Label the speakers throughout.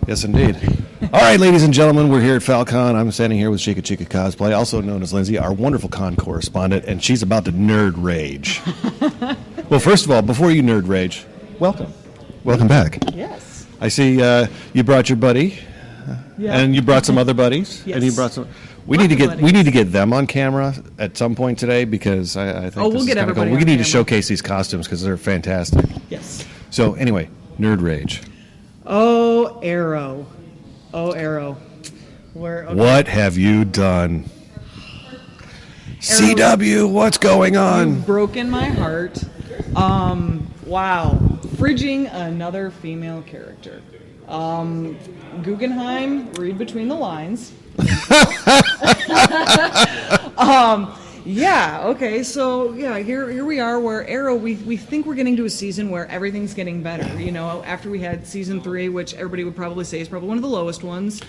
Speaker 1: Yes, indeed. All right, ladies and gentlemen, we're here at FalCON. I'm standing here with Sheikahchica Cosplay, also known as Lindsay, our wonderful con correspondent, and she's about to nerd rage. Well, first of all, before you nerd rage, welcome. Welcome back.
Speaker 2: Yes.
Speaker 1: I see you brought your buddy, and you brought some other buddies,
Speaker 2: Yes.
Speaker 1: and you brought some. We need to get them on camera at some point today because I think
Speaker 2: we'll get everybody
Speaker 1: cool. We
Speaker 2: on
Speaker 1: need to
Speaker 2: camera.
Speaker 1: showcase these costumes because they're fantastic.
Speaker 2: Yes.
Speaker 1: So anyway, nerd rage.
Speaker 2: Oh, Arrow. Okay.
Speaker 1: What have you done? CW, what's going on?
Speaker 2: You've broken my heart. Wow. Fridging another female character. Guggenheim, read between the lines. Yeah, okay, so yeah, here we are where Arrow, we think we're getting to a season where everything's getting better, you know, after we had season 3, which everybody would probably say is probably one of the lowest ones.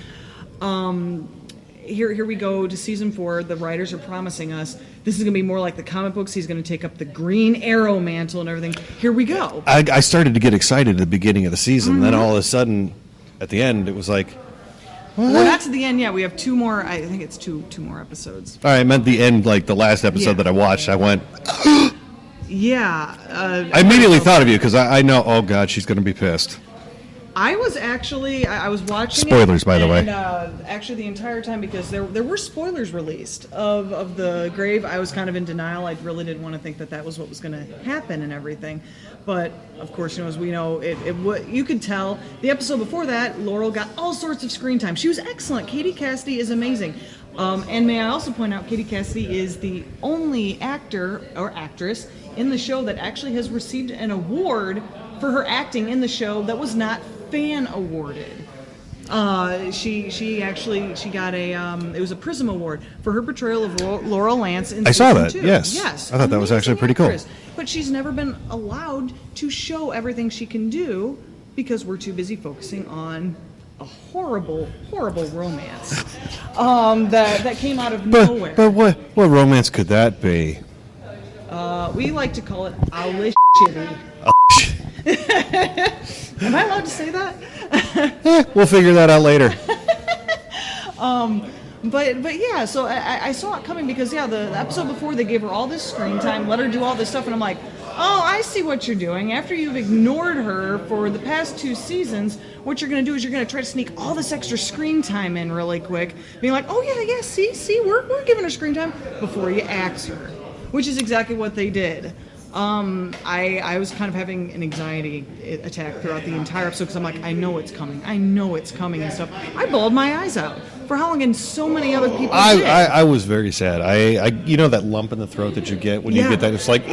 Speaker 2: Here we go to season 4. The writers are promising us this is going to be more like the comic books. He's going to take up the Green Arrow mantle and everything. Here we go.
Speaker 1: I started to get excited at the beginning of the season, then all of a sudden, at the end, it was like, what?
Speaker 2: Well, not to the end yet. We have 2 more. I think it's two more episodes.
Speaker 1: All right, I meant the end, like the last episode that I watched. I went,
Speaker 2: yeah.
Speaker 1: I immediately thought of you because I know, oh God, she's going to be pissed.
Speaker 2: I was actually, I was watching
Speaker 1: Spoilers, by the way.
Speaker 2: Actually, the entire time, because there were spoilers released of the grave. I was kind of in denial. I really didn't want to think that was what was going to happen and everything. But, of course, you know, as we know, you could tell. The episode before that, Laurel got all sorts of screen time. She was excellent. Katie Cassidy is amazing. And may I also point out, Katie Cassidy is the only actor or actress in the show that actually has received an award for her acting in the show that was not fan awarded. She got it was a Prism Award for her portrayal of Laurel Lance in
Speaker 1: I saw that,
Speaker 2: 2.
Speaker 1: yes.
Speaker 2: Yes.
Speaker 1: I thought that was actually pretty cool.
Speaker 2: But she's never been allowed to show everything she can do because we're too busy focusing on a horrible, horrible romance that came out of nowhere.
Speaker 1: But what romance could that be?
Speaker 2: We like to call it owlish shitty. Am I allowed to say that?
Speaker 1: We'll figure that out later.
Speaker 2: But yeah, so I saw it coming because, yeah, the episode before they gave her all this screen time, let her do all this stuff, and I'm like, oh, I see what you're doing. After you've ignored her for the past 2 seasons, what you're going to do is you're going to try to sneak all this extra screen time in really quick, being like, oh, yeah, see, we're giving her screen time before you axe her, which is exactly what they did. I was kind of having an anxiety attack throughout the entire episode because I'm like, I know it's coming and stuff. I bawled my eyes out for how long, and so many other people did.
Speaker 1: I was very sad. I you know that lump in the throat that you get when you get that? It's like...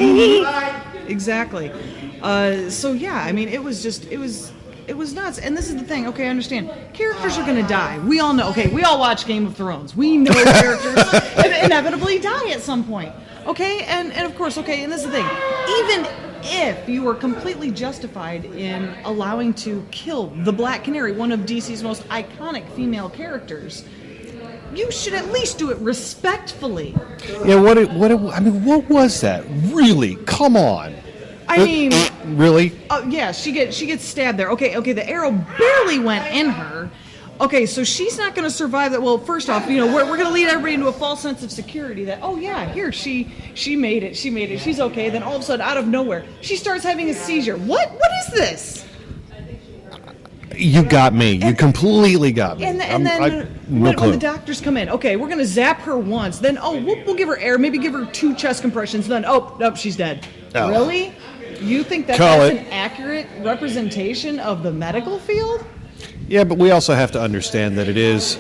Speaker 2: Exactly. So yeah, I mean, it was nuts. And this is the thing. Okay, I understand. Characters are going to die. We all know. Okay, we all watch Game of Thrones. We know characters inevitably die at some point. Okay, and of course, okay, and this is the thing. Even if you were completely justified in allowing to kill the Black Canary, one of DC's most iconic female characters, you should at least do it respectfully.
Speaker 1: Yeah, what was that? Really? Come on.
Speaker 2: I mean,
Speaker 1: really?
Speaker 2: Oh yeah, she gets stabbed there. Okay, the arrow barely went in her. Okay, so she's not going to survive that. Well, first off, you know, we're going to lead everybody into a false sense of security that, oh yeah, here she made it, she's okay. Then all of a sudden, out of nowhere, she starts having a seizure. What is this?
Speaker 1: You got me. You completely got me.
Speaker 2: And then when the doctors come in, okay, we're going to zap her once. Then, we'll give her air, maybe give her 2 chest compressions. Then, nope, she's dead. Oh. Really? You think that's an accurate representation of the medical field?
Speaker 1: Yeah, but we also have to understand that it is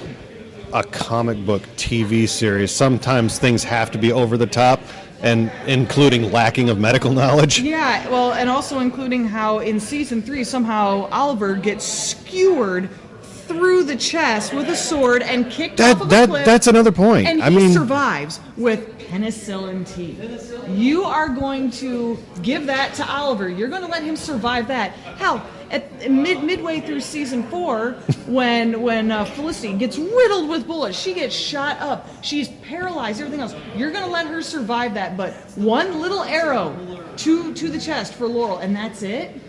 Speaker 1: a comic book TV series, sometimes things have to be over the top, and including lacking of medical knowledge.
Speaker 2: Yeah, well, and also including how in season 3 somehow Oliver gets skewered through the chest with a sword and kicked off of a cliff.
Speaker 1: That's another point.
Speaker 2: And he survives with penicillin teeth. You are going to give that to Oliver. You're going to let him survive that. Hell, at midway through season 4, when Felicity gets riddled with bullets, she gets shot up, she's paralyzed, everything else. You're going to let her survive that, but one little arrow to the chest for Laurel, and that's it.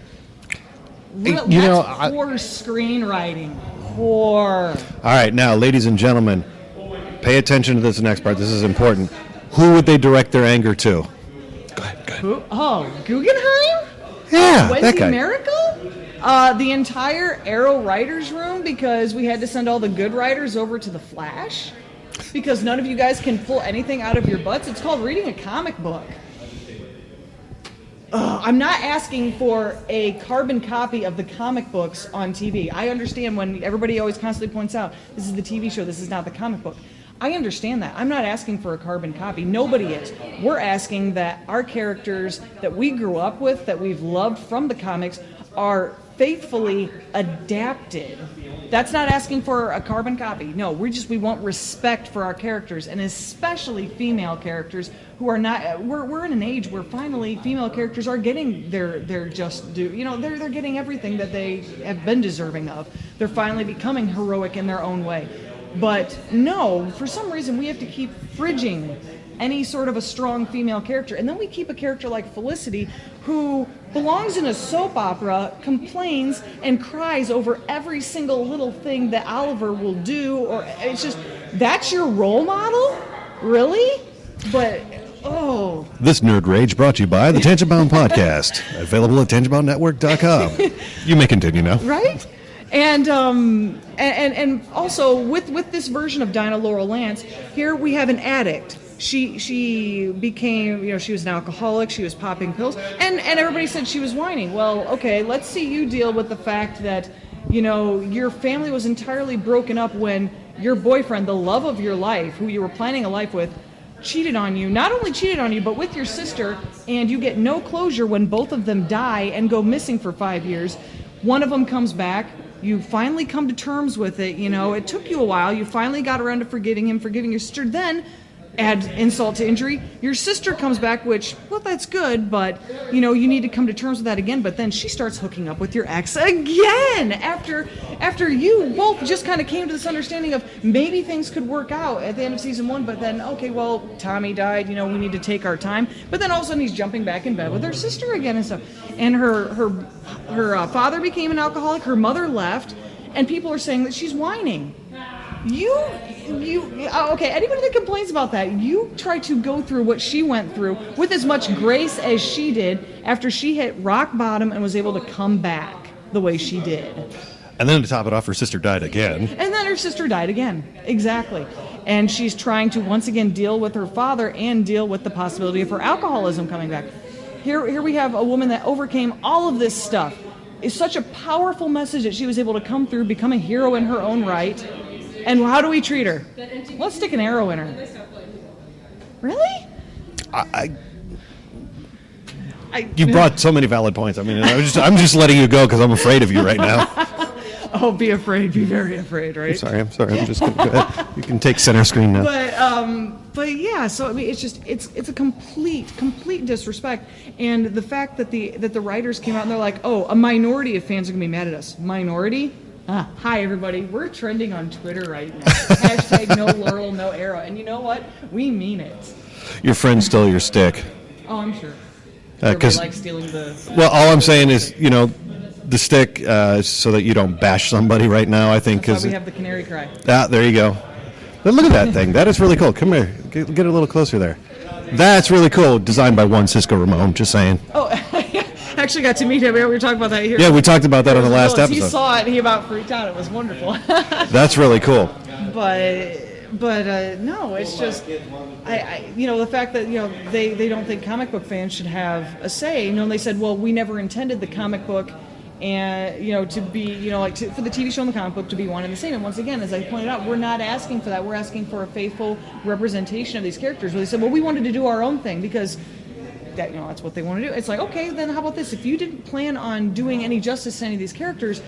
Speaker 2: That's poor screenwriting. Poor.
Speaker 1: All right, now, ladies and gentlemen, pay attention to this next part. This is important. Who would they direct their anger to? Go ahead.
Speaker 2: Guggenheim?
Speaker 1: Yeah,
Speaker 2: Wednesday
Speaker 1: that guy.
Speaker 2: Miracle? The entire Arrow writers room, because we had to send all the good writers over to the Flash because none of you guys can pull anything out of your butts. It's called reading a comic book. I'm not asking for a carbon copy of the comic books on TV. I understand when everybody always constantly points out, this is the TV show, this is not the comic book. I understand that. I'm not asking for a carbon copy. Nobody is. We're asking that our characters that we grew up with, that we've loved from the comics, are faithfully adapted. That's not asking for a carbon copy. No, we want respect for our characters, and especially female characters who are not. We're in an age where finally female characters are getting their just due. You know, they're getting everything that they have been deserving of. They're finally becoming heroic in their own way. But no, for some reason we have to keep fridging any sort of a strong female character. And then we keep a character like Felicity, who belongs in a soap opera, complains and cries over every single little thing that Oliver will do. Or it's just, that's your role model? Really? But, oh.
Speaker 1: This Nerd Rage brought to you by the Tangent Bound Podcast, available at tangentboundnetwork.com. You may continue now.
Speaker 2: Right? And also with this version of Dinah Laurel Lance, here we have an addict. She became, she was an alcoholic, she was popping pills, and everybody said she was whining. Well, okay, let's see you deal with the fact that, your family was entirely broken up when your boyfriend, the love of your life, who you were planning a life with, cheated on you. Not only cheated on you, but with your sister, and you get no closure when both of them die and go missing for 5 years. One of them comes back. You finally come to terms with it. It took you a while. You finally got around to forgiving him, forgiving your sister. Then, add insult to injury, your sister comes back, which, well, that's good, but, you need to come to terms with that again. But then she starts hooking up with your ex again after you both just kind of came to this understanding of maybe things could work out at the end of season 1. But then, okay, well, Tommy died, we need to take our time. But then all of a sudden he's jumping back in bed with her sister again and stuff. And her father became an alcoholic, her mother left, and people are saying that she's whining. Okay, anybody that complains about that, you try to go through what she went through with as much grace as she did after she hit rock bottom and was able to come back the way she did.
Speaker 1: And then to top it off, her sister died again.
Speaker 2: And then her sister died again. Exactly. And she's trying to once again deal with her father and deal with the possibility of her alcoholism coming back. Here we have a woman that overcame all of this stuff. It's such a powerful message that she was able to come through, become a hero in her own right. And how do we treat her? Let's stick an arrow in her. Really?
Speaker 1: You brought so many valid points. I mean, I'm just letting you go because I'm afraid of you right now.
Speaker 2: Oh, be afraid. Be very afraid, right?
Speaker 1: I'm sorry. I'm just going to go ahead. You can take center screen now.
Speaker 2: But yeah, so I mean, it's a complete disrespect. And the fact that the writers came out and they're like, oh, a minority of fans are going to be mad at us. Minority? Hi, everybody. We're trending on Twitter right now. Hashtag no Laurel, no arrow. And you know what? We mean it.
Speaker 1: Your friend stole your stick.
Speaker 2: Oh, I'm sure.
Speaker 1: Because
Speaker 2: like stealing the...
Speaker 1: Well, all I'm saying is, the stick so that you don't bash somebody right now, I think.
Speaker 2: That's why we have the canary cry.
Speaker 1: There you go. But look at that thing. That is really cool. Come here. Get a little closer there. That's really cool. Designed by one Cisco Ramon, just saying.
Speaker 2: Oh, actually got to meet him. We were talking about that here.
Speaker 1: Yeah, we talked about that on the last episode.
Speaker 2: He saw it and he about freaked out. It was wonderful.
Speaker 1: That's really cool.
Speaker 2: But no, it's just, the fact that, they don't think comic book fans should have a say. They said, well, we never intended the comic book and to be for the TV show and the comic book to be one and the same. And once again, as I pointed out, we're not asking for that. We're asking for a faithful representation of these characters. Where they said, well, we wanted to do our own thing because that's what they want to do. It's like, okay, then how about this? If you didn't plan on doing any justice to any of these characters,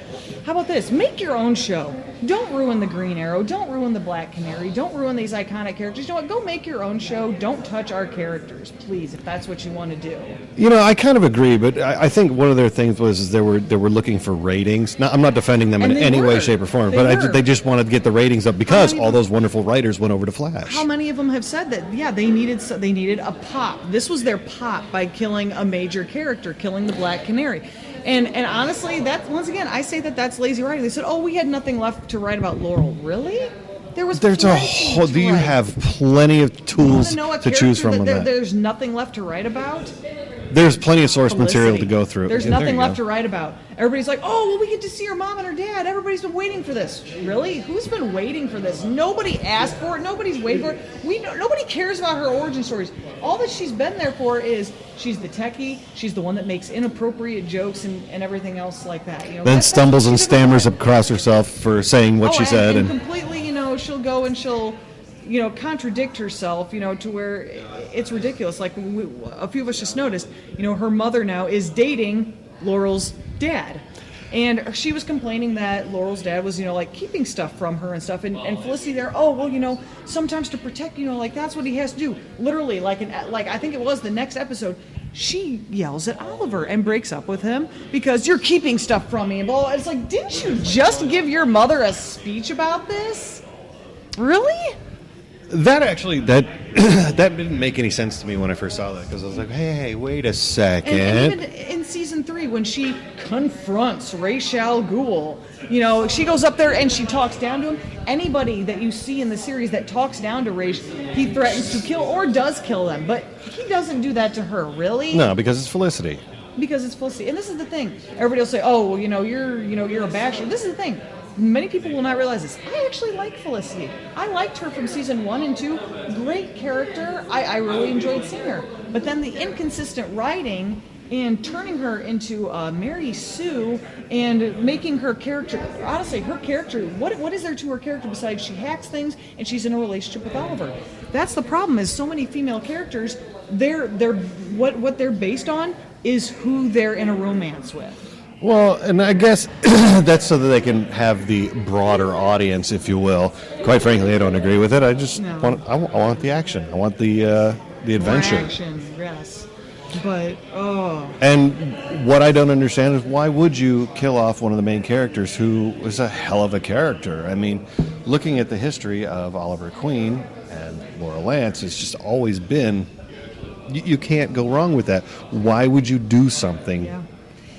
Speaker 2: how about this? Make your own show. Don't ruin the Green Arrow. Don't ruin the Black Canary. Don't ruin these iconic characters. You know what? Go make your own show. Don't touch our characters, please, if that's what you want to do.
Speaker 1: I kind of agree, but I think one of their things was they were looking for ratings. Now, I'm not defending them in any way, shape, or form, but they just wanted to get the ratings up because all those wonderful writers went over to Flash.
Speaker 2: How many of them have said that? Yeah, they needed a pop. This was their pop by killing a major character, killing the Black Canary. And honestly, that once again, I say that's lazy writing. They said, "Oh, we had nothing left to write about Laurel." Really? There's a whole.
Speaker 1: Do you have plenty of tools to choose from?
Speaker 2: There's nothing left to write about.
Speaker 1: There's plenty of source material to go through.
Speaker 2: There's nothing left to write about. Everybody's like, oh, well, we get to see her mom and her dad. Everybody's been waiting for this. Really? Who's been waiting for this? Nobody asked for it. Nobody's waiting for it. Nobody cares about her origin stories. All that she's been there for is she's the techie. She's the one that makes inappropriate jokes and everything else like that.
Speaker 1: Then stumbles and stammers across herself for saying what she said.
Speaker 2: And completely, she'll go and she'll contradict herself, to where it's ridiculous. Like a few of us just noticed, her mother now is dating Laurel's dad. And she was complaining that Laurel's dad was, keeping stuff from her and stuff. And Felicity there, sometimes to protect, that's what he has to do. Literally, like I think it was the next episode, she yells at Oliver and breaks up with him because you're keeping stuff from me. And blah, blah. It's like, didn't you just give your mother a speech about this? Really?
Speaker 1: That didn't make any sense to me when I first saw that because I was like, hey, wait a second.
Speaker 2: And even in season 3, when she confronts Ra's al Ghul, she goes up there and she talks down to him. Anybody that you see in the series that talks down to Ra's, he threatens to kill or does kill them, but he doesn't do that to her. Really?
Speaker 1: No, because it's Felicity.
Speaker 2: Because it's Felicity, and this is the thing. Everybody will say, "Oh, well, you're a basher." This is the thing. Many people will not realize this. I actually like Felicity. I liked her from season 1 and 2. Great character. I really enjoyed seeing her. But then the inconsistent writing and turning her into Mary Sue and making her character, honestly, her character, what is there to her character besides she hacks things and she's in a relationship with Oliver? That's the problem, is so many female characters, what they're based on is who they're in a romance with.
Speaker 1: Well, and I guess that's so that they can have the broader audience, if you will. Quite frankly, I don't agree with it. I just want the action. I want the adventure.
Speaker 2: More action, yes. But,
Speaker 1: And what I don't understand is why would you kill off one of the main characters who was a hell of a character? I mean, looking at the history of Oliver Queen and Laura Lance, it's just always been, you can't go wrong with that. Why would you do something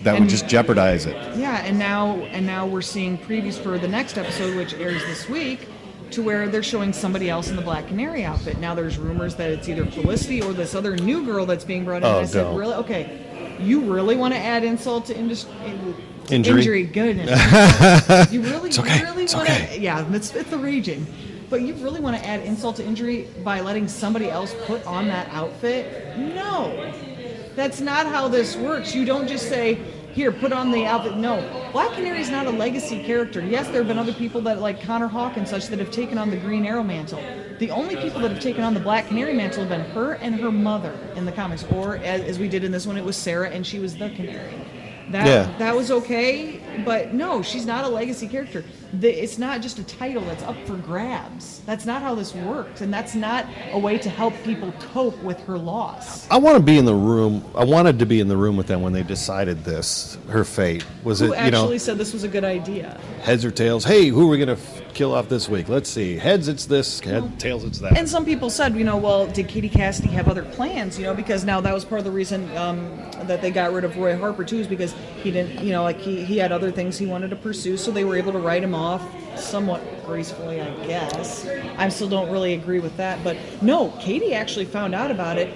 Speaker 1: that would just jeopardize it?
Speaker 2: Yeah, and now we're seeing previews for the next episode, which airs this week, to where they're showing somebody else in the Black Canary outfit. Now there's rumors that it's either Felicity or this other new girl that's being brought in.
Speaker 1: Oh,
Speaker 2: and I said, really? Okay, you really want to add insult to injury? Goodness. You really,
Speaker 1: it's okay.
Speaker 2: You really
Speaker 1: it's
Speaker 2: want
Speaker 1: okay.
Speaker 2: to? Yeah, it's the raging. But you really want to add insult to injury by letting somebody else put on that outfit? No. That's not how this works. You don't just say, here, put on the outfit. No. Black Canary is not a legacy character. Yes, there have been other people that, like Connor Hawke and such, that have taken on the Green Arrow mantle. The only people that have taken on the Black Canary mantle have been her and her mother in the comics. Or, as we did in this one, it was Sarah, and she was the Canary. That was okay, but no, she's not a legacy character. It's not just a title that's up for grabs. That's not how this works, and that's not a way to help people cope with her loss.
Speaker 1: I want to be in the room. I wanted to be in the room with them when they decided this. Her fate
Speaker 2: Who actually said this was a good idea?
Speaker 1: Heads or tails? Hey, who are we going to kill off this week? Let's see. Heads, it's this. Tails, it's that.
Speaker 2: And some people said, well, did Katie Cassidy have other plans? Because now that was part of the reason that they got rid of Roy Harper too, is because he didn't, he had other things he wanted to pursue, so they were able to write him off somewhat gracefully, I guess. I still don't really agree with that, but no, Katie actually found out about it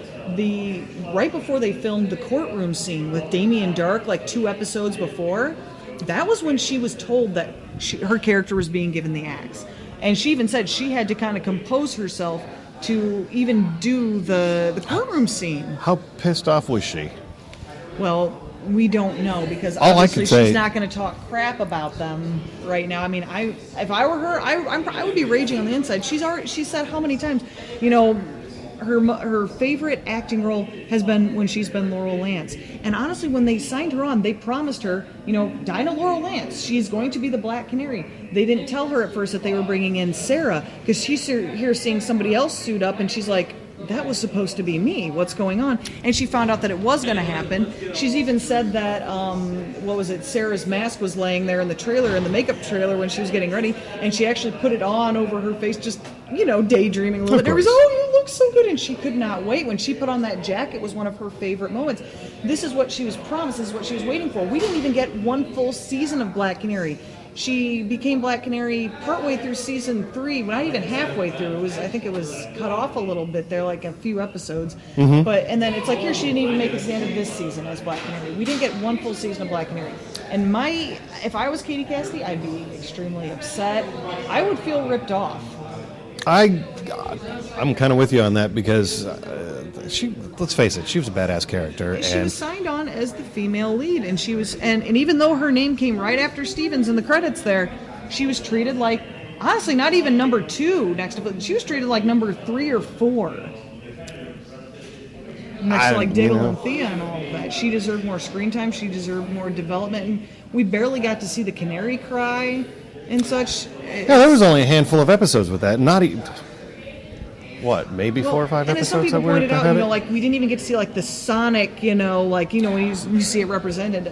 Speaker 2: right before they filmed the courtroom scene with Damien Dark, like 2 episodes before. That was when she was told that her character was being given the axe. And she even said she had to kind of compose herself to even do the courtroom scene.
Speaker 1: How pissed off was she?
Speaker 2: Well, we don't know, because
Speaker 1: All I
Speaker 2: obviously
Speaker 1: can say-
Speaker 2: she's not going to talk crap about them right now. I mean, if I were her, I would be raging on the inside. She said how many times, you know, her favorite acting role has been when she's been Laurel Lance. And honestly, when they signed her on, they promised her, you know, Dinah Laurel Lance, she's going to be the Black Canary. They didn't tell her at first that they were bringing in Sarah, because she's here seeing somebody else suit up, and she's like, that was supposed to be me. What's going on? And she found out that it was going to happen. She's even said that, Sarah's mask was laying there in the trailer, in the makeup trailer, when she was getting ready, and she actually put it on over her face, just, you know, daydreaming a little bit. Everybody's, oh, you look so good. And she could not wait. When she put on that jacket, it was one of her favorite moments. This is what she was promised. This is what she was waiting for. We didn't even get one full season of Black Canary. She became Black Canary partway through season 3, not even halfway through. I think it was cut off a little bit there, like a few episodes.
Speaker 1: Mm-hmm.
Speaker 2: And then it's like, here, she didn't even make it to the end of this season as Black Canary. We didn't get one full season of Black Canary. And if I was Katie Cassidy, I'd be extremely upset. I would feel ripped off.
Speaker 1: I'm kind of with you on that, because let's face it, she was a badass character.
Speaker 2: She was signed on as the female lead, and she was, and even though her name came right after Stevens in the credits there, she was treated like, honestly, not even number 2 next to, she was treated like number 3 or 4. Next to like Diggle and Thea and all of that. She deserved more screen time, she deserved more development, and we barely got to see the canary cry and such.
Speaker 1: Yeah, there was only a handful of episodes with that. Not even, maybe 4 or 5 episodes.
Speaker 2: And some people
Speaker 1: that
Speaker 2: pointed out,
Speaker 1: it?
Speaker 2: like, we didn't even get to see like the Sonic, when you see it represented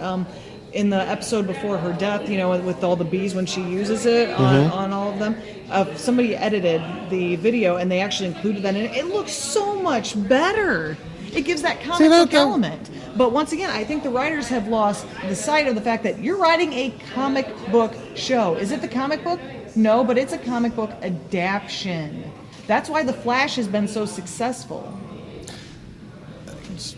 Speaker 2: in the episode before her death, with all the bees when she uses it on all of them. Somebody edited the video and they actually included that in it. It looks so much better. It gives that comic book element. But once again, I think the writers have lost the sight of the fact that you're writing a comic book show. Is it the comic book? No, but it's a comic book adaptation. That's why The Flash has been so successful.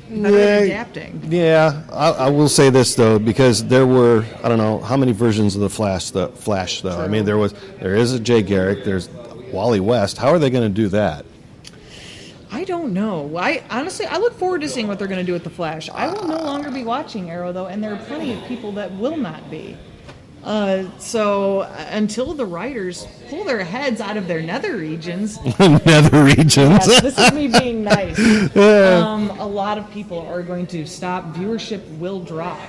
Speaker 2: Better at adapting. Yeah,
Speaker 1: I will say this though, because there were, I don't know how many versions of the Flash though. True. I mean, there is a Jay Garrick, there's Wally West. How are they going to do that?
Speaker 2: I don't know. I look forward to seeing what they're going to do with The Flash. I will no longer be watching Arrow, though, and there are plenty of people that will not be. So until the writers pull their heads out of their nether regions...
Speaker 1: Nether regions?
Speaker 2: Yes, this is me being nice. A lot of people are going to stop. Viewership will drop.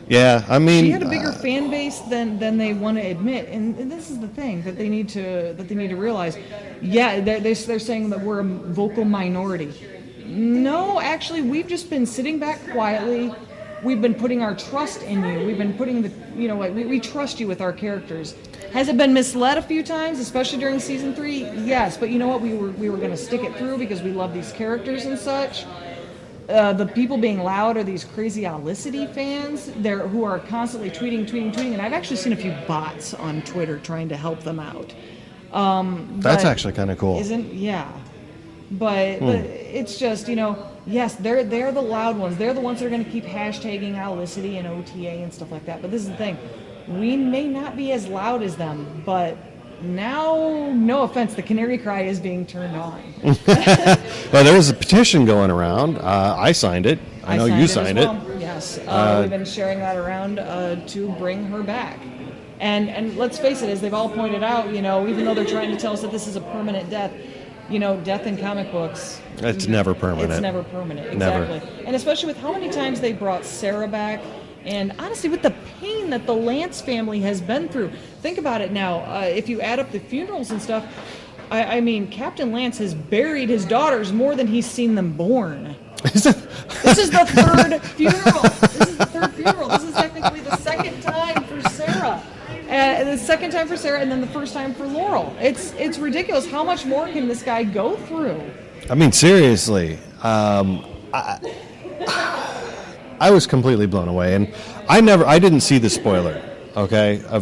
Speaker 1: Yeah, I mean,
Speaker 2: she had a bigger fan base than they want to admit, and this is the thing that they need to realize. Yeah, they're saying that we're a vocal minority. No, actually, we've just been sitting back quietly. We've been putting our trust in you. We've been putting we trust you with our characters. Has it been misled a few times, especially during season 3? Yes, but you know what? We were going to stick it through because we love these characters and such. The people being loud are these crazy Olicity fans who are constantly tweeting, and I've actually seen a few bots on Twitter trying to help them out.
Speaker 1: That's actually kind of cool.
Speaker 2: But it's just, yes, they're the loud ones. They're the ones that are going to keep hashtagging Olicity and OTA and stuff like that. But this is the thing. We may not be as loud as them, but now, no offense, the canary cry is being turned on.
Speaker 1: Well, there was a petition going around. I signed it. I know you signed it.
Speaker 2: Yes. We've been sharing that around to bring her back. And let's face it, as they've all pointed out, even though they're trying to tell us that this is a permanent death, death in comic books.
Speaker 1: It's never permanent.
Speaker 2: It's never permanent, exactly. Never. And especially with how many times they brought Sarah back, and honestly, with the pain that the Lance family has been through. Think about it now. If you add up the funerals and stuff, I mean, Captain Lance has buried his daughters more than he's seen them born. This is the third funeral. This is technically the second time for Sarah. And the second time for Sarah, and then the first time for Laurel. It's ridiculous. How much more can this guy go through?
Speaker 1: I mean, seriously. I was completely blown away, and I didn't see the spoiler, of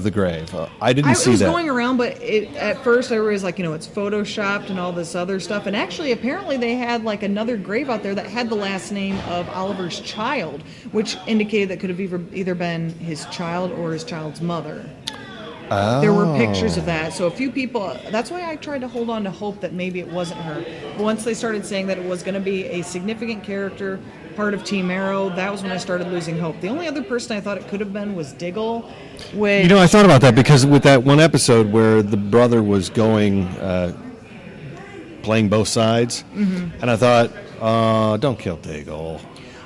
Speaker 1: the grave. I didn't see that.
Speaker 2: I was going around, but at first I was like, it's photoshopped and all this other stuff. And actually, apparently they had like another grave out there that had the last name of Oliver's child, which indicated that could have either been his child or his child's mother. There were pictures of that. So a few people, that's why I tried to hold on to hope that maybe it wasn't her. But once they started saying that it was going to be a significant character, part of Team Arrow, that was when I started losing hope. The only other person I thought it could have been was Diggle. Which,
Speaker 1: You know, I thought about that because with that one episode where the brother was going, playing both sides, and I thought, don't kill Diggle.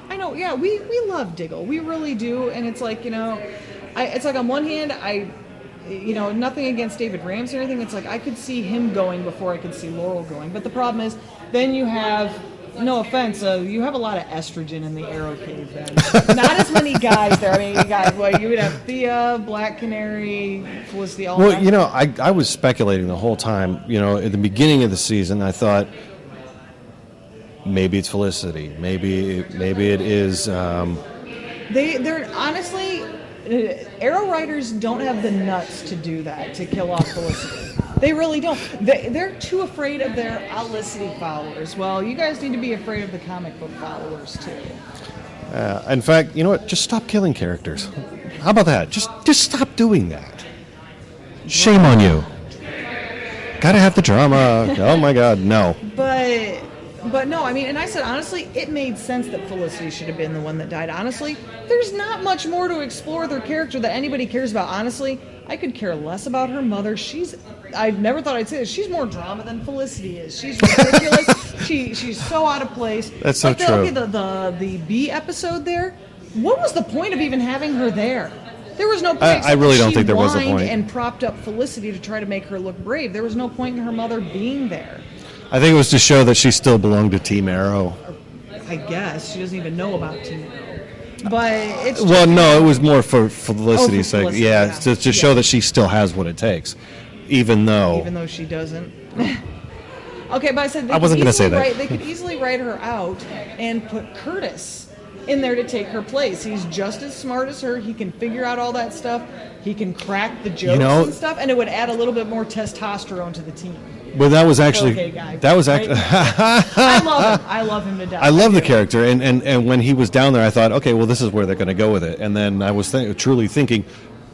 Speaker 2: I know, yeah, we love Diggle. We really do. And it's like, it's like on one hand, nothing against David Ramsey or anything. It's like I could see him going before I could see Laurel going. But the problem is, then you have, no offense, you have a lot of estrogen in the Arrow Cave then. Not as many guys there. I mean, you would have Thea, Black Canary, Felicity, all that.
Speaker 1: Well, I was speculating the whole time. At the beginning of the season, I thought maybe it's Felicity. Maybe it is.
Speaker 2: They're honestly, Arrow writers don't have the nuts to do that, to kill off Felicity. They really don't. They're too afraid of their Felicity followers. Well, you guys need to be afraid of the comic book followers too.
Speaker 1: In fact, you know what? Just stop killing characters. How about that? Just stop doing that. Shame on you. Gotta have the drama. Oh my God, no.
Speaker 2: But no, I mean, and I said, honestly, it made sense that Felicity should have been the one that died. Honestly, there's not much more to explore their character that anybody cares about. Honestly, I could care less about her mother. I never thought I'd say this. She's more drama than Felicity is. She's ridiculous. She's so out of place.
Speaker 1: That's so true.
Speaker 2: Okay, the B episode there, what was the point of even having her there? There was no point.
Speaker 1: I really don't think there was a point.
Speaker 2: She whined and propped up Felicity to try to make her look brave. There was no point in her mother being there.
Speaker 1: I think it was to show that she still belonged to Team Arrow.
Speaker 2: I guess she doesn't even know about Team Arrow. But it's
Speaker 1: no, it was more for Felicity's sake.
Speaker 2: Felicity,
Speaker 1: yeah, to show that she still has what it takes, even though
Speaker 2: she doesn't. Okay, but I said
Speaker 1: I wasn't going to say that.
Speaker 2: They could easily write her out and put Curtis in there to take her place. He's just as smart as her. He can figure out all that stuff. He can crack the jokes and stuff, and it would add a little bit more testosterone to the team.
Speaker 1: Well, that was actually
Speaker 2: guy,
Speaker 1: that was actually.
Speaker 2: I love him. I love him to death.
Speaker 1: I love the character, and when he was down there, I thought, okay, well, this is where they're going to go with it. And then I was truly thinking,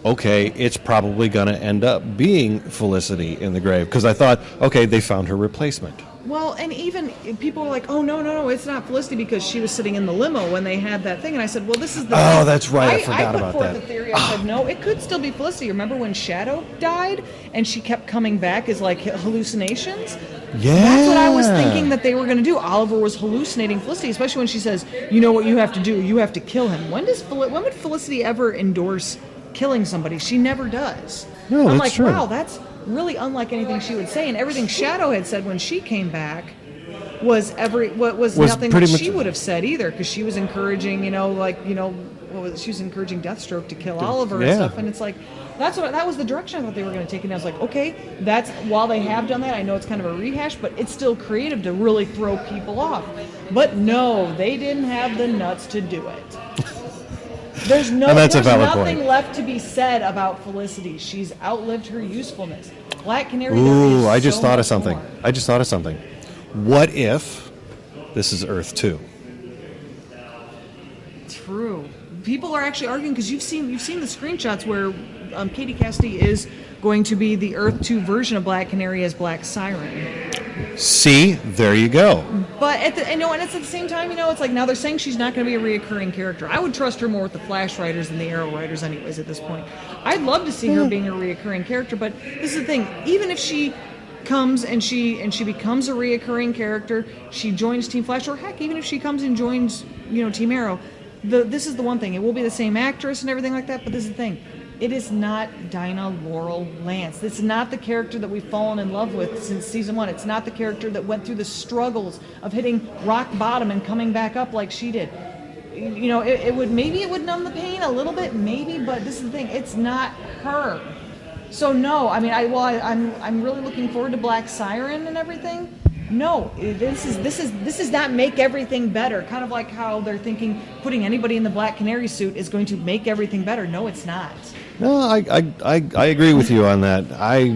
Speaker 1: okay, it's probably going to end up being Felicity in the grave, because I thought, okay, they found her replacement.
Speaker 2: Well, and even people were like, oh, no, it's not Felicity because she was sitting in the limo when they had that thing. And I said, well, this is the
Speaker 1: thing. That's right. I forgot about that.
Speaker 2: I put forth the theory. I said, no, it could still be Felicity. Remember when Shadow died and she kept coming back as like hallucinations?
Speaker 1: Yeah.
Speaker 2: That's what I was thinking that they were going to do. Oliver was hallucinating Felicity, especially when she says, you know what you have to do? You have to kill him. When would Felicity ever endorse killing somebody? She never does.
Speaker 1: No,
Speaker 2: I'm
Speaker 1: that's
Speaker 2: like,
Speaker 1: true.
Speaker 2: wow, that's really unlike anything she would say, and everything Shadow had said when she came back was nothing that she would have said either, because she was encouraging, she was encouraging Deathstroke to kill Oliver and stuff, and it's like that was the direction I thought they were going to take, and I was like, okay, that's, while they have done that, I know it's kind of a rehash, but it's still creative to really throw people off. But no, they didn't have the nuts to do it. There's nothing left to be said about Felicity. She's outlived her usefulness. Black Canary.
Speaker 1: Ooh, I just thought of something. What if this is Earth 2?
Speaker 2: True. People are actually arguing, because you've seen the screenshots where Katie Cassidy is going to be the Earth 2 version of Black Canary as Black Siren.
Speaker 1: See, there you go.
Speaker 2: But and it's at the same time, it's like now they're saying she's not going to be a reoccurring character. I would trust her more with the Flash writers than the Arrow writers, anyways. At this point, I'd love to see her being a reoccurring character. But this is the thing: even if she comes and she becomes a reoccurring character, she joins Team Flash, or heck, even if she comes and joins Team Arrow, this is the one thing: it will be the same actress and everything like that. But this is the thing. It is not Dinah Laurel Lance. It's not the character that we've fallen in love with since season 1. It's not the character that went through the struggles of hitting rock bottom and coming back up like she did. It would numb the pain a little bit, maybe, but this is the thing. It's not her. So no, I mean, I'm really looking forward to Black Siren and everything. No, this is not make everything better. Kind of like how they're thinking putting anybody in the Black Canary suit is going to make everything better. No, it's not.
Speaker 1: No, I agree with you on that. I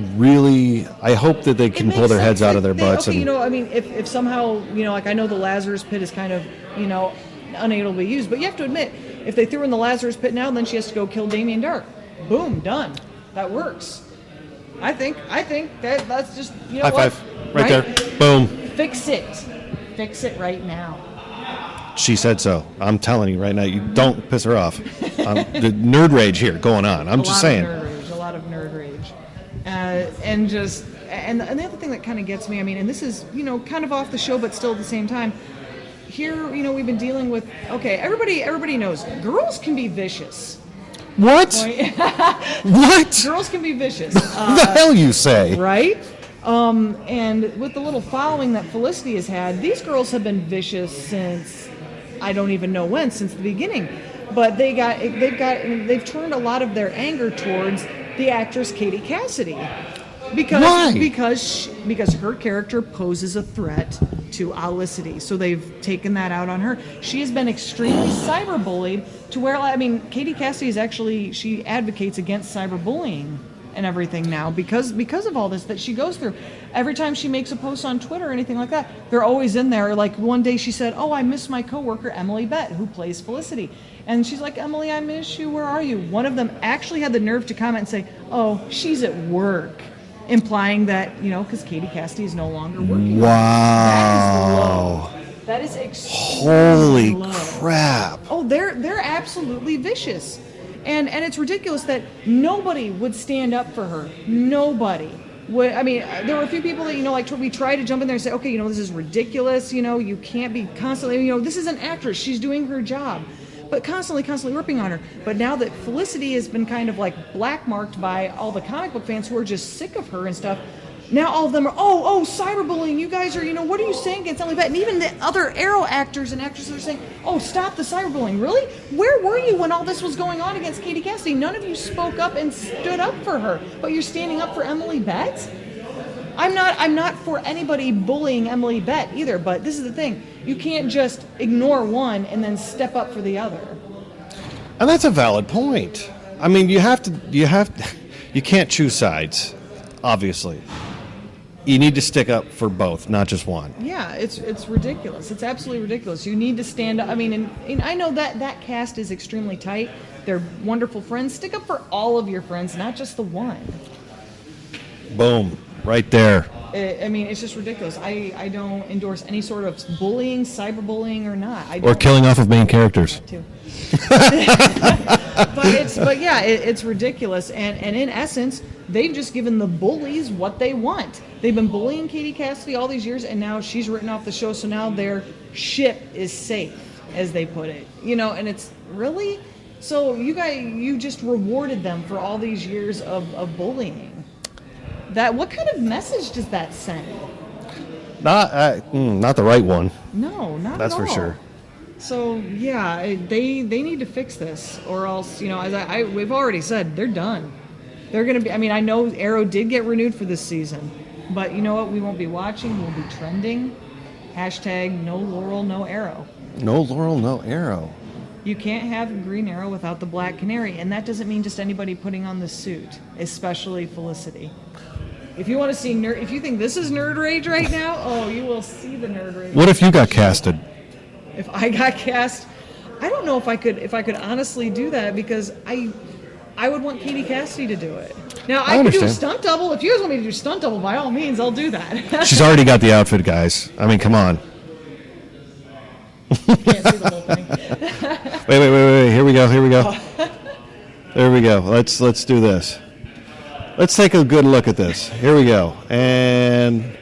Speaker 1: hope that they can pull their heads out of their butts.
Speaker 2: If somehow, like I know the Lazarus Pit is kind of, unable to be used, but you have to admit, if they threw in the Lazarus Pit now, then she has to go kill Damien Dark. Boom, done. That works. I think that's just, you know,
Speaker 1: High
Speaker 2: what?
Speaker 1: five. Right there. Boom.
Speaker 2: Fix it. Fix it right now.
Speaker 1: She said so. I'm telling you right now, you don't piss her off. The nerd rage here going on. I'm just saying.
Speaker 2: A lot of nerd rage. And the other thing that kind of gets me, I mean, and this is, you know, kind of off the show, but still at the same time, here, you know, we've been dealing with, okay, everybody knows girls can be vicious.
Speaker 1: What? What?
Speaker 2: Girls can be vicious.
Speaker 1: What the hell you say?
Speaker 2: Right? And with the little following that Felicity has had, these girls have been vicious since I don't even know when, since the beginning. But they've turned a lot of their anger towards the actress Katie Cassidy.
Speaker 1: Why?
Speaker 2: Because her character poses a threat to Olicity, so they've taken that out on her. She has been extremely cyberbullied to where, I mean, Katie Cassidy is actually, she advocates against cyberbullying and everything now because of all this that she goes through. Every time she makes a post on Twitter or anything like that, they're always in there. Like one day she said, "Oh, I miss my coworker Emily Bett, who plays Felicity." And she's like, "Emily, I miss you. Where are you?" One of them actually had the nerve to comment and say, "Oh, she's at work," implying that, you know, because Katie Cassidy is no longer working.
Speaker 1: Wow.
Speaker 2: That is extremely
Speaker 1: Holy
Speaker 2: low.
Speaker 1: crap.
Speaker 2: Oh, they're absolutely vicious. And it's ridiculous that nobody would stand up for her. Nobody would. I mean, there were a few people that, you know, like we try to jump in there and say, okay, you know, this is ridiculous. You know, you can't be constantly, you know, this is an actress. She's doing her job. But constantly ripping on her. But now that Felicity has been kind of like blackmarked by all the comic book fans who are just sick of her and stuff, now all of them are, oh, cyberbullying, you guys are, you know, what are you saying against Emily Bett? And even the other Arrow actors and actresses are saying, oh, stop the cyberbullying. Really? Where were you when all this was going on against Katie Cassidy? None of you spoke up and stood up for her, but you're standing up for Emily Bett? I'm not for anybody bullying Emily Bett either, but this is the thing. You can't just ignore one and then step up for the other.
Speaker 1: And that's a valid point. I mean, you can't choose sides, obviously. You need to stick up for both, not just one.
Speaker 2: Yeah, it's ridiculous. It's absolutely ridiculous. You need to stand up. I mean, and I know that cast is extremely tight. They're wonderful friends. Stick up for all of your friends, not just the one.
Speaker 1: Boom. Right there.
Speaker 2: I mean, it's just ridiculous. I don't endorse any sort of bullying, cyberbullying, or not.
Speaker 1: Or killing off of main characters.
Speaker 2: Too. But yeah, it's ridiculous. And in essence, they've just given the bullies what they want. They've been bullying Katie Cassidy all these years, and now she's written off the show, so now their ship is safe, as they put it. You know, and it's really... So you just rewarded them for all these years of bullying. What kind of message does that send?
Speaker 1: Not the right one.
Speaker 2: No, not
Speaker 1: That's
Speaker 2: at all.
Speaker 1: for sure.
Speaker 2: So yeah, they need to fix this, or else, you know, as we've already said, they're done. They're gonna be. I mean, I know Arrow did get renewed for this season, but you know what? We won't be watching. We'll be trending. Hashtag no Laurel, no Arrow.
Speaker 1: No Laurel, no Arrow.
Speaker 2: You can't have Green Arrow without the Black Canary, and that doesn't mean just anybody putting on the suit, especially Felicity. If you want to see if you think this is nerd rage right now, oh, you will see the nerd rage.
Speaker 1: What if you got casted?
Speaker 2: If I got cast, I don't know if I could honestly do that, because I would want Katie Cassidy to do it. Now I could do a stunt double. If you guys want me to do stunt double, by all means, I'll do that.
Speaker 1: She's already got the outfit, guys. I mean, come on.
Speaker 2: Can't see the whole thing.
Speaker 1: Wait. Here we go. There we go. Let's do this. Let's take a good look at this. Here we go. And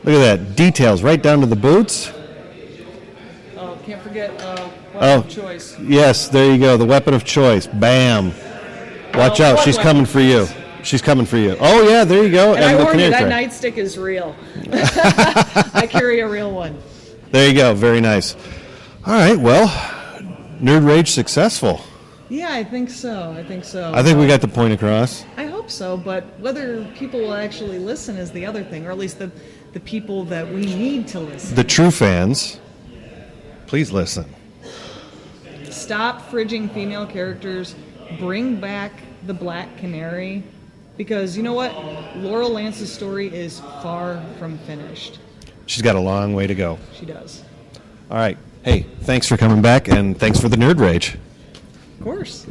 Speaker 1: look at that. Details right down to the boots.
Speaker 2: Oh, can't forget weapon of choice.
Speaker 1: Yes, there you go. The weapon of choice. Bam. Watch out. She's coming for you. She's coming for you. Oh, yeah, there you go.
Speaker 2: And I warn you, that nightstick is real. I carry a real one.
Speaker 1: There you go. Very nice. All right, well, Nerd Rage successful.
Speaker 2: Yeah, I think so.
Speaker 1: I think we got the point across.
Speaker 2: I hope so, but whether people will actually listen is the other thing, or at least the people that we need to listen.
Speaker 1: The true fans, please listen.
Speaker 2: Stop fridging female characters. Bring back the Black Canary. Because you know what? Laurel Lance's story is far from finished.
Speaker 1: She's got a long way to go.
Speaker 2: She does.
Speaker 1: All right. Hey, thanks for coming back, and thanks for the Nerd Rage.
Speaker 2: Of course.